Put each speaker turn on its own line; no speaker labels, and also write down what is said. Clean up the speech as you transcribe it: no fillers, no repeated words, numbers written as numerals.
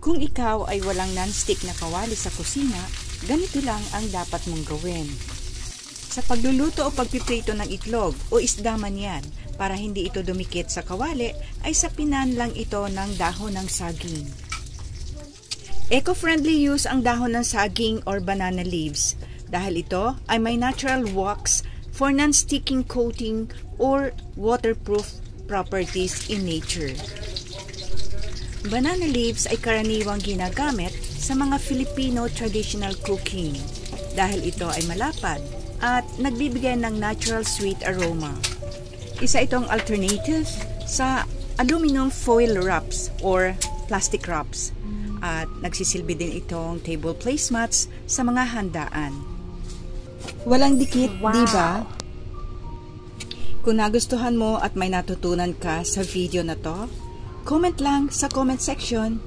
Kung ikaw ay walang non-stick na kawali sa kusina, ganito lang ang dapat mong gawin. Sa pagluluto o pagpiprito ng itlog o isda man yan, para hindi ito dumikit sa kawali, ay sapinan lang ito ng dahon ng saging. Eco-friendly use ang dahon ng saging or banana leaves dahil ito ay may natural wax for non-sticking coating or waterproof properties in nature. Banana leaves ay karaniwang ginagamit sa mga Filipino traditional cooking dahil ito ay malapad at nagbibigay ng natural sweet aroma. Isa itong alternative sa aluminum foil wraps or plastic wraps at nagsisilbi din itong table placemats sa mga handaan. Walang dikit, wow. Diba? Kung nagustuhan mo at may natutunan ka sa video na to, comment lang sa comment section.